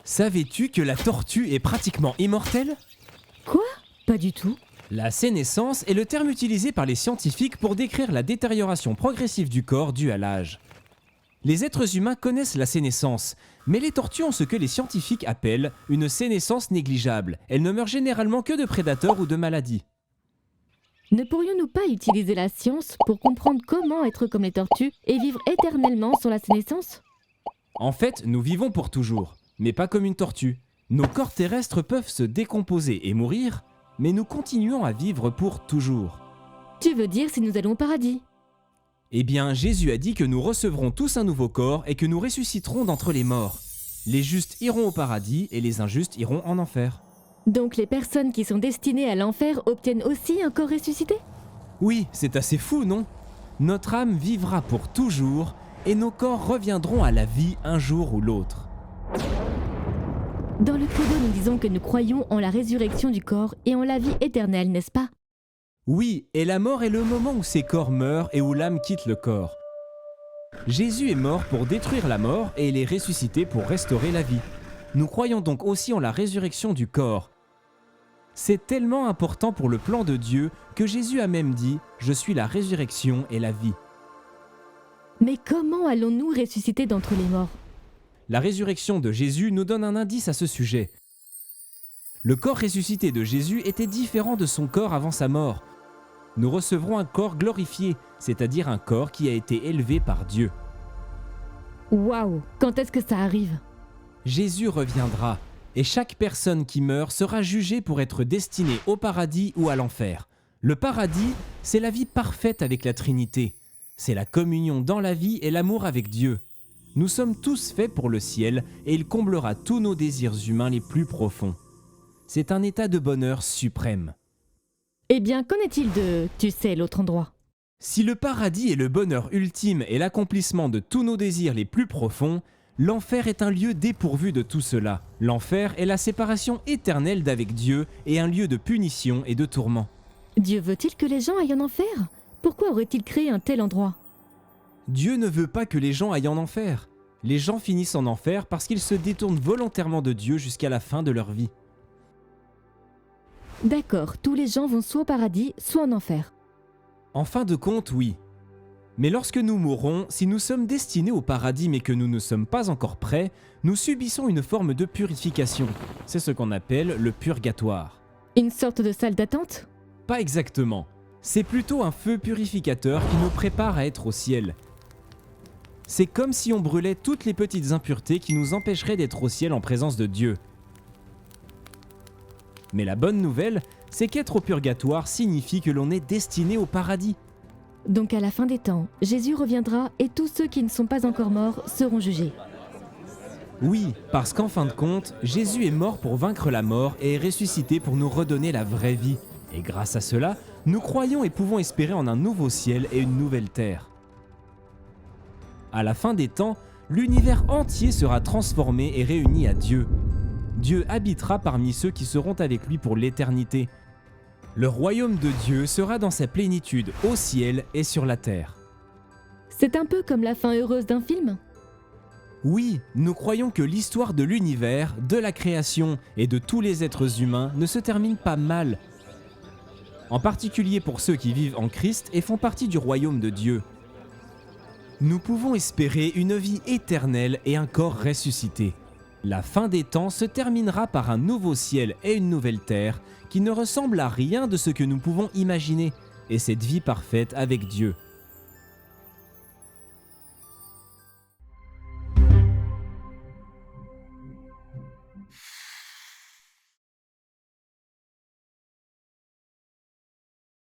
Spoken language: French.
Savais-tu que la tortue est pratiquement immortelle? Quoi? Pas du tout. La sénescence est le terme utilisé par les scientifiques pour décrire la détérioration progressive du corps due à l'âge. Les êtres humains connaissent la sénescence, mais les tortues ont ce que les scientifiques appellent une sénescence négligeable. Elles ne meurent généralement que de prédateurs ou de maladies. Ne pourrions-nous pas utiliser la science pour comprendre comment être comme les tortues et vivre éternellement sans la sénescence? En fait, nous vivons pour toujours, mais pas comme une tortue. Nos corps terrestres peuvent se décomposer et mourir, mais nous continuons à vivre pour toujours. Tu veux dire si nous allons au paradis? Eh bien, Jésus a dit que nous recevrons tous un nouveau corps et que nous ressusciterons d'entre les morts. Les justes iront au paradis et les injustes iront en enfer. Donc les personnes qui sont destinées à l'enfer obtiennent aussi un corps ressuscité? Oui, c'est assez fou, non? Notre âme vivra pour toujours et nos corps reviendront à la vie un jour ou l'autre. Dans le credo, nous disons que nous croyons en la résurrection du corps et en la vie éternelle, n'est-ce pas? Oui, et la mort est le moment où ces corps meurent et où l'âme quitte le corps. Jésus est mort pour détruire la mort et il est ressuscité pour restaurer la vie. Nous croyons donc aussi en la résurrection du corps. C'est tellement important pour le plan de Dieu que Jésus a même dit « Je suis la résurrection et la vie ». Mais comment allons-nous ressusciter d'entre les morts? La résurrection de Jésus nous donne un indice à ce sujet. Le corps ressuscité de Jésus était différent de son corps avant sa mort. Nous recevrons un corps glorifié, c'est-à-dire un corps qui a été élevé par Dieu. Waouh! Quand est-ce que ça arrive? Jésus reviendra, et chaque personne qui meurt sera jugée pour être destinée au paradis ou à l'enfer. Le paradis, c'est la vie parfaite avec la Trinité. C'est la communion dans la vie et l'amour avec Dieu. Nous sommes tous faits pour le ciel et il comblera tous nos désirs humains les plus profonds. C'est un état de bonheur suprême. Eh bien, qu'en est-il de, tu sais, l'autre endroit? Si le paradis est le bonheur ultime et l'accomplissement de tous nos désirs les plus profonds, l'enfer est un lieu dépourvu de tout cela. L'enfer est la séparation éternelle d'avec Dieu et un lieu de punition et de tourment. Dieu veut-il que les gens aillent en enfer? Pourquoi aurait-il créé un tel endroit? Dieu ne veut pas que les gens aillent en enfer. Les gens finissent en enfer parce qu'ils se détournent volontairement de Dieu jusqu'à la fin de leur vie. D'accord, tous les gens vont soit au paradis, soit en enfer. En fin de compte, oui. Mais lorsque nous mourrons, si nous sommes destinés au paradis mais que nous ne sommes pas encore prêts, nous subissons une forme de purification. C'est ce qu'on appelle le purgatoire. Une sorte de salle d'attente? Pas exactement. C'est plutôt un feu purificateur qui nous prépare à être au ciel. C'est comme si on brûlait toutes les petites impuretés qui nous empêcheraient d'être au ciel en présence de Dieu. Mais la bonne nouvelle, c'est qu'être au purgatoire signifie que l'on est destiné au paradis. Donc à la fin des temps, Jésus reviendra et tous ceux qui ne sont pas encore morts seront jugés. Oui, parce qu'en fin de compte, Jésus est mort pour vaincre la mort et est ressuscité pour nous redonner la vraie vie. Et grâce à cela, nous croyons et pouvons espérer en un nouveau ciel et une nouvelle terre. À la fin des temps, l'univers entier sera transformé et réuni à Dieu. Dieu habitera parmi ceux qui seront avec lui pour l'éternité. Le royaume de Dieu sera dans sa plénitude au ciel et sur la terre. C'est un peu comme la fin heureuse d'un film? Oui, nous croyons que l'histoire de l'univers, de la création et de tous les êtres humains ne se termine pas mal. En particulier pour ceux qui vivent en Christ et font partie du royaume de Dieu. Nous pouvons espérer une vie éternelle et un corps ressuscité. La fin des temps se terminera par un nouveau ciel et une nouvelle terre qui ne ressemblent à rien de ce que nous pouvons imaginer, et cette vie parfaite avec Dieu.